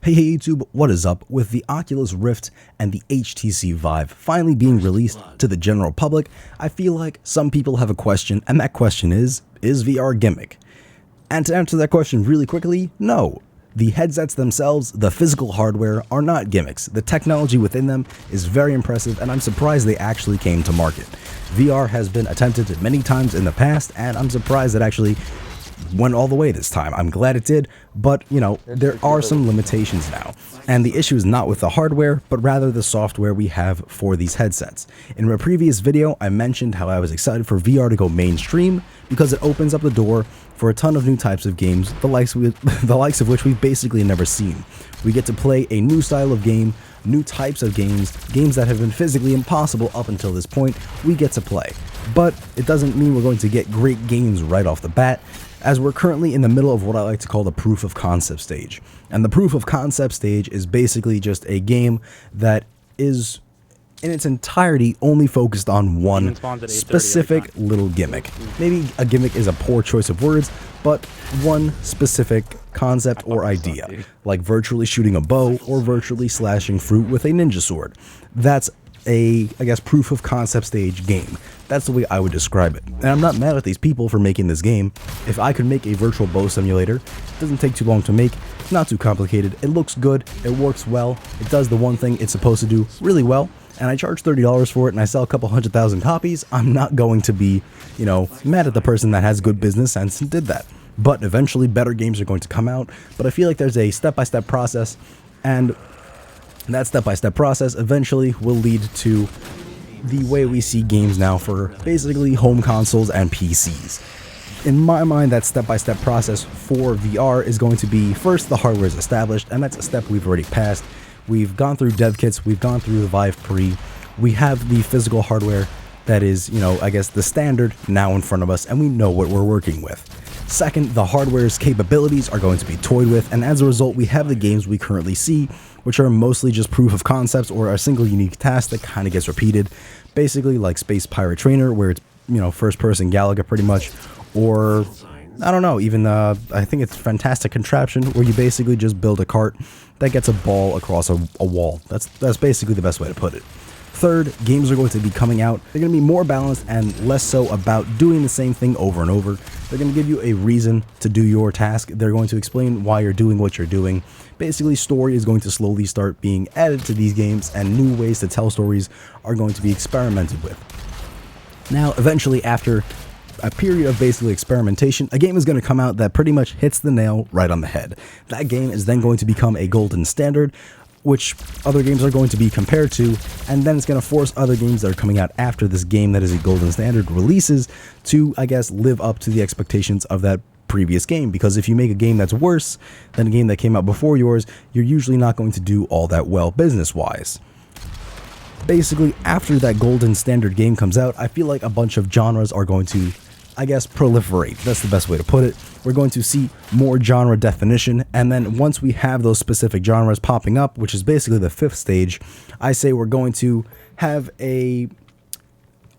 Hey YouTube, what is up? With the Oculus Rift and the HTC Vive finally being released to the general public, I feel like some people have a question, and that question is VR a gimmick? And to answer that question really quickly, no. The headsets themselves, the physical hardware, are not gimmicks. The technology within them is very impressive, and I'm surprised they actually came to market. VR has been attempted many times in the past, and I'm surprised it actually went all the way this time. I'm glad it did, but you know, there are some limitations now. And the issue is not with the hardware, but rather the software we have for these headsets. In a previous video, I mentioned how I was excited for VR to go mainstream because it opens up the door for a ton of new types of games, the likes of which we've basically never seen. We get to play a new style of game, new types of games that have been physically impossible up until this point, we get to play. But it doesn't mean we're going to get great games right off the bat, as we're currently in the middle of what I like to call the proof of concept stage. And the proof of concept stage is basically just a game that is in its entirety only focused on one specific little gimmick. Maybe a gimmick is a poor choice of words, but one specific concept or idea, like virtually shooting a bow or virtually slashing fruit with a ninja sword. That's a, I guess, proof of concept stage game. That's the way I would describe it. And I'm not mad at these people for making this game. If I could make a virtual bow simulator, it doesn't take too long to make, not too complicated, it looks good, it works well, it does the one thing it's supposed to do really well, and I charge $30 for it and I sell a couple 100,000 copies, I'm not going to be, you know, mad at the person that has good business sense and did that. But eventually better games are going to come out, but I feel like there's a step-by-step process, and that step-by-step process eventually will lead to the way we see games now for basically home consoles and PCs. In my mind, that step-by-step process for VR is going to be, first, the hardware is established, and that's a step we've already passed. We've gone through dev kits, we've gone through the Vive Pre, we have the physical hardware that is, you know, I guess the standard now in front of us, and we know what we're working with. Second, the hardware's capabilities are going to be toyed with, and as a result, we have the games we currently see, which are mostly just proof of concepts or a single unique task that kind of gets repeated, basically like Space Pirate Trainer, where it's, you know, first-person Galaga pretty much, or I don't know, even I think it's Fantastic Contraption, where you basically just build a cart that gets a ball across a wall. That's basically the best way to put it. Third, games are going to be coming out. They're going to be more balanced and less so about doing the same thing over and over. They're going to give you a reason to do your task. They're going to explain why you're doing what you're doing. Basically, story is going to slowly start being added to these games, and new ways to tell stories are going to be experimented with. Now, eventually, after a period of basically experimentation, a game is going to come out that pretty much hits the nail right on the head. That game is then going to become a golden standard, which other games are going to be compared to, and then it's going to force other games that are coming out after this game that is a golden standard releases to, I guess, live up to the expectations of that previous game. Because if you make a game that's worse than a game that came out before yours, you're usually not going to do all that well business-wise. Basically, after that golden standard game comes out, I feel like a bunch of genres are going to, I guess, proliferate. That's the best way to put it. We're going to see more genre definition, and then once we have those specific genres popping up, which is basically the fifth stage, I say we're going to have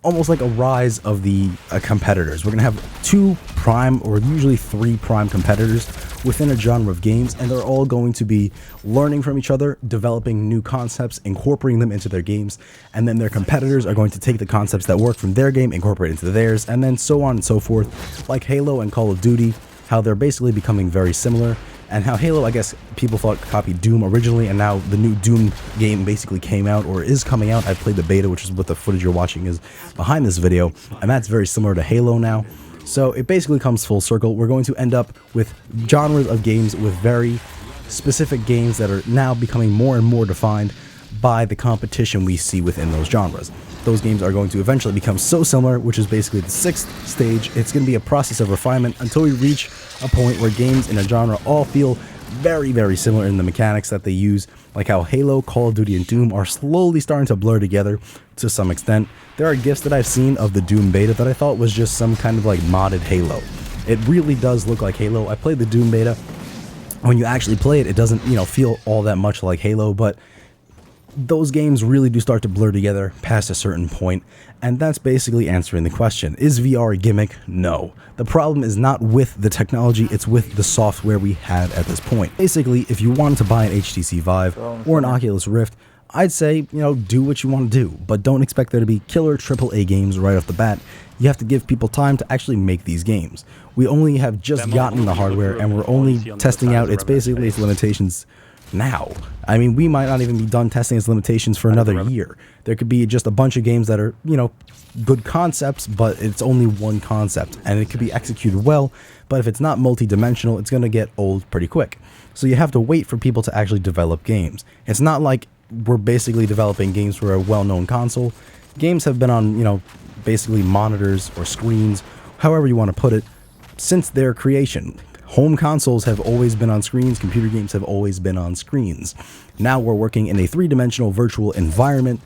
almost like a rise of the competitors. We're going to have two prime, or usually three prime competitors within a genre of games, and they're all going to be learning from each other, developing new concepts, incorporating them into their games, and then their competitors are going to take the concepts that work from their game, incorporate into theirs, and then so on and so forth. Like Halo and Call of Duty, how they're basically becoming very similar, and how Halo, I guess, people thought copied Doom originally, and now the new Doom game basically came out, or is coming out. I played the beta, which is what the footage you're watching is behind this video, and that's very similar to Halo now. So it basically comes full circle. We're going to end up with genres of games with very specific games that are now becoming more and more defined by the competition we see within those genres. Those games are going to eventually become so similar, which is basically the sixth stage. It's going to be a process of refinement until we reach a point where games in a genre all feel very, very similar in the mechanics that they use, like how Halo, Call of Duty, and Doom are slowly starting to blur together to some extent. There are GIFs that I've seen of the Doom beta that I thought was just some kind of like modded Halo. It really does look like Halo. I played the Doom beta. When you actually play it, it doesn't, you know, feel all that much like Halo, but those games really do start to blur together past a certain point, and that's basically answering the question. Is VR a gimmick? No. The problem is not with the technology, it's with the software we have at this point. Basically, if you wanted to buy an HTC Vive or an Oculus Rift, I'd say, do what you want to do, but don't expect there to be killer AAA games right off the bat. You have to give people time to actually make these games. We only have just gotten the hardware, and we're only testing out its limitations now. I mean, we might not even be done testing its limitations for another year. There could be just a bunch of games that are, good concepts, but it's only one concept, and it could be executed well, but if it's not multi-dimensional, it's going to get old pretty quick. So you have to wait for people to actually develop games. It's not like we're basically developing games for a well-known console. Games have been on, basically monitors or screens, however you want to put it, since their creation. Home consoles have always been on screens, computer games have always been on screens. Now we're working in a three-dimensional virtual environment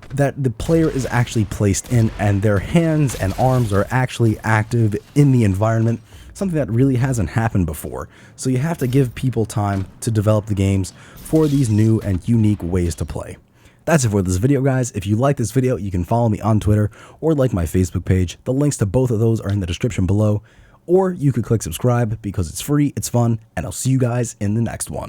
that the player is actually placed in, and their hands and arms are actually active in the environment, something that really hasn't happened before. So you have to give people time to develop the games for these new and unique ways to play. That's it for this video, guys. If you like this video, you can follow me on Twitter or like my Facebook page. The links to both of those are in the description below. Or you could click subscribe because it's free, it's fun, and I'll see you guys in the next one.